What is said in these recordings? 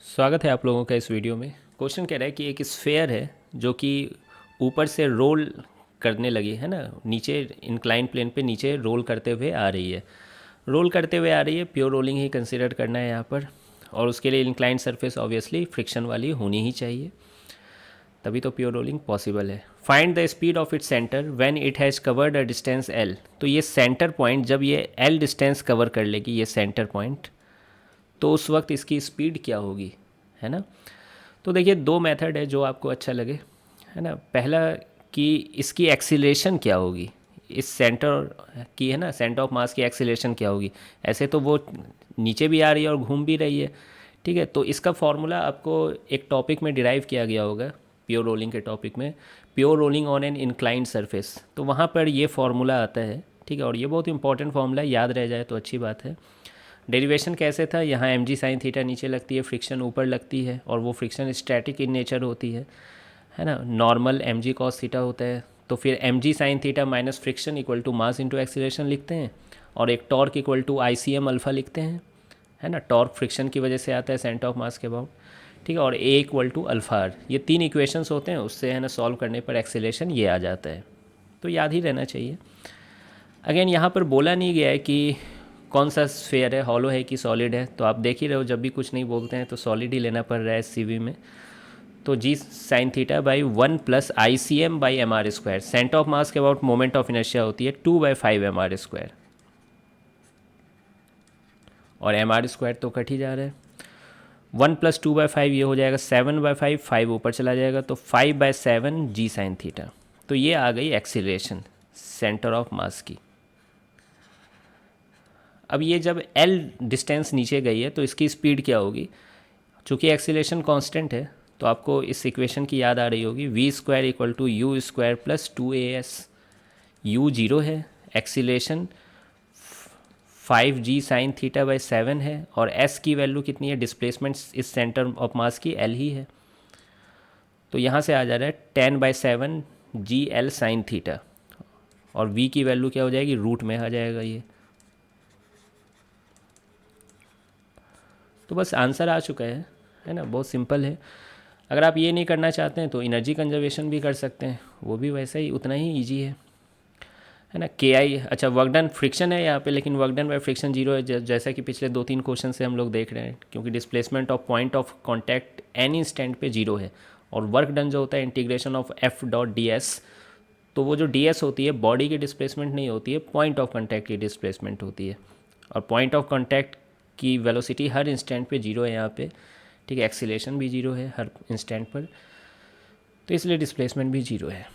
स्वागत है आप लोगों का इस वीडियो में। क्वेश्चन कह रहा है कि एक स्फेयर है जो कि ऊपर से रोल करने लगी है ना, नीचे इंक्लाइन प्लेन पे नीचे रोल करते हुए आ रही है। रोल करते हुए आ रही है, प्योर रोलिंग ही कंसिडर करना है यहाँ पर। और उसके लिए इंक्लाइन सरफेस ऑब्वियसली फ्रिक्शन वाली होनी ही चाहिए, तभी तो प्योर रोलिंग पॉसिबल है। Find the speed of its centre when it has covered a distance L. तो ये सेंटर पॉइंट जब ये एल डिस्टेंस कवर कर लेगी, ये सेंटर पॉइंट, तो उस वक्त इसकी स्पीड क्या होगी, है ना। तो देखिए दो मेथड है जो आपको अच्छा लगे, है ना। पहला कि इसकी एक्सीलरेशन क्या होगी, इस सेंटर की, है ना, सेंटर ऑफ मास की एक्सीलरेशन क्या होगी। ऐसे तो वो नीचे भी आ रही है और घूम भी रही है, ठीक है। तो इसका फॉर्मूला आपको एक टॉपिक में डिराइव किया गया होगा, प्योर रोलिंग के टॉपिक में, pure rolling on an inclined surface. तो वहाँ पर ये फार्मूला आता है, ठीक है। और ये बहुत इंपॉर्टेंट फार्मूला है, याद रह जाए तो अच्छी बात है। डेरिवेशन कैसे था, यहाँ एम जी साइन थीटा नीचे लगती है, फ्रिक्शन ऊपर लगती है, और वो फ्रिक्शन स्टैटिक इन नेचर होती है ना। Normal m g cos theta होता है, तो फिर m g sine theta minus friction equal to mass into acceleration लिखते हैं, और एक torque equal to I C M alpha लिखते हैं, है ना। टॉर्क फ्रिक्शन की वजह से आता है सेंटर ऑफ मास के अबाउट, ठीक है। और ए इक्वल टू अल्फ़ा आर, ये तीन इक्वेशंस होते हैं, उससे है ना सॉल्व करने पर एक्सीलरेशन ये आ जाता है। तो याद ही रहना चाहिए। अगेन यहाँ पर बोला नहीं गया है कि कौन सा स्फेयर है, हॉलो है कि सॉलिड है। तो आप देख ही रहे हो, जब भी कुछ नहीं बोलते हैं तो सॉलिड ही लेना पड़ रहा है सीवी में। तो g sine theta by 1 plus I C M by M R square, centre of mass के अबाउट मोमेंट ऑफ इनर्शिया होती है 2/5 एम आर स्क्वायर, और एम आर स्क्वायर तो कट ही जा रहा है। 1 प्लस 2/5 ये हो जाएगा 7/5, 5 ऊपर चला जाएगा तो 5/7 जी साइन थीटा। तो ये आ गई एक्सीलरेशन सेंटर ऑफ मास की। अब ये जब एल डिस्टेंस नीचे गई है तो इसकी स्पीड क्या होगी। चूँकि एक्सीलरेशन कांस्टेंट है तो आपको इस इक्वेशन की याद आ रही होगी, V square equal to U square plus 2as। U zero है, acceleration 5g sine theta by 7 है, और s की वैल्यू कितनी है, डिस्प्लेसमेंट इस सेंटर ऑफ मास की l ही है। तो यहाँ से आ जा रहा है 10/7 जी एल साइन थीटा, और v की वैल्यू क्या हो जाएगी, रूट में आ जाएगा ये। तो बस आंसर आ चुका है ना, बहुत सिंपल है। अगर आप ये नहीं करना चाहते हैं तो एनर्जी कंजर्वेशन भी कर सकते हैं, वो भी वैसे ही उतना ही ईजी है ना। के आई, अच्छा वर्क डन फ्रिक्शन है यहाँ पे, लेकिन work done by friction zero है, जैसा कि पिछले 2-3 क्वेश्चन से हम लोग देख रहे हैं, क्योंकि displacement of point of contact any instant पे जीरो है। और वर्क डन जो होता है integration of F dot D S, तो वो जो डी एस होती है बॉडी की डिस्प्लेसमेंट नहीं होती है, पॉइंट ऑफ कॉन्टैक्ट की डिस्प्लेसमेंट होती है। और पॉइंट ऑफ कॉन्टैक्ट की वेलोसिटी हर इंस्टेंट पे जीरो है यहाँ पे, ठीक है। एक्सीलरेशन भी जीरो है हर इंस्टेंट पर, तो इसलिए डिस्प्लेसमेंट भी जीरो है।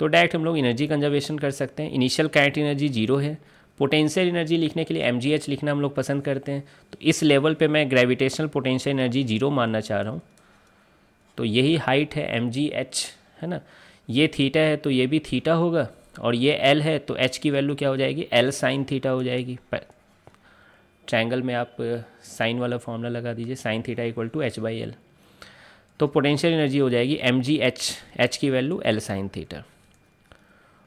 तो डायरेक्ट हम लोग एनर्जी कंजर्वेशन कर सकते हैं। इनिशियल काइनेटिक एनर्जी जीरो है। पोटेंशियल एनर्जी लिखने के लिए mgh लिखना हम लोग पसंद करते हैं, तो इस लेवल पे मैं ग्रेविटेशनल पोटेंशियल एनर्जी जीरो मानना चाह रहा हूँ। तो यही हाइट है mgh, है ना। ये थीटा है तो ये भी थीटा होगा, और ये l है तो h की वैल्यू क्या हो जाएगी, l साइन थीटा हो जाएगी। ट्रायंगल में आप साइन वाला फॉर्मूला लगा दीजिए, sign theta equal to h/l। तो पोटेंशियल एनर्जी हो जाएगी mgh, h की वैल्यू l साइन थीटा।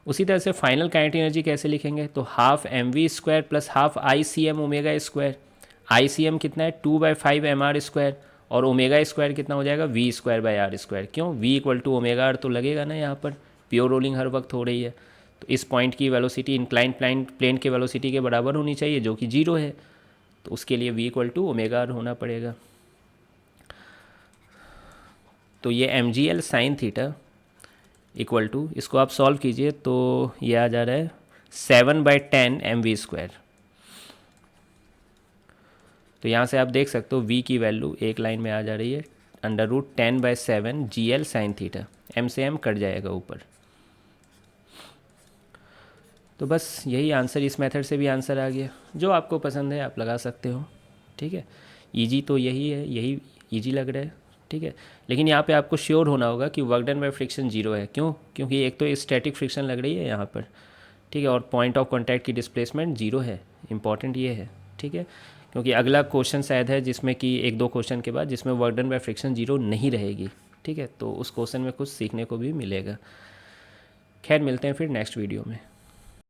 उसी तरह से फाइनल काइनेटिक एनर्जी कैसे लिखेंगे, तो half M V square plus half I C M omega square. I C M कितना है 2/5 एम आर स्क्वायर, और ओमेगा स्क्वायर कितना हो जाएगा V square by R square. क्यों, V equal to omega R तो लगेगा ना, यहाँ पर प्योर रोलिंग हर वक्त हो रही है, तो इस पॉइंट की वेलोसिटी इंक्लाइन प्लेन के वेलोसिटी के बराबर होनी चाहिए, जो कि जीरो है। तो उसके लिए v equal to omega r होना पड़ेगा। तो ये m g l sine theta equal to, इसको आप सॉल्व कीजिए तो ये आ जा रहा है 7/10 एम वी स्क्वायर। तो यहाँ से आप देख सकते हो v की वैल्यू एक लाइन में आ जा रही है √10/7 जी एल साइन थीटा, m से m कट जाएगा ऊपर। तो बस यही आंसर, इस मेथड से भी आंसर आ गया। जो आपको पसंद है आप लगा सकते हो, ठीक है। ईजी तो यही है, यही ईजी लग रहा है, ठीक है। लेकिन यहाँ पे आपको श्योर होना होगा कि work done by friction zero है। क्यों, क्योंकि एक तो स्टैटिक फ्रिक्शन लग रही है यहाँ पर, ठीक है, और पॉइंट ऑफ कॉन्टैक्ट की डिस्प्लेसमेंट जीरो है। इंपॉर्टेंट ये है, ठीक है। क्योंकि अगला क्वेश्चन शायद है जिसमें कि 1-2 क्वेश्चन के बाद जिसमें work done by friction zero नहीं रहेगी, ठीक है। तो उस क्वेश्चन में कुछ सीखने को भी मिलेगा। खैर मिलते हैं फिर नेक्स्ट वीडियो में।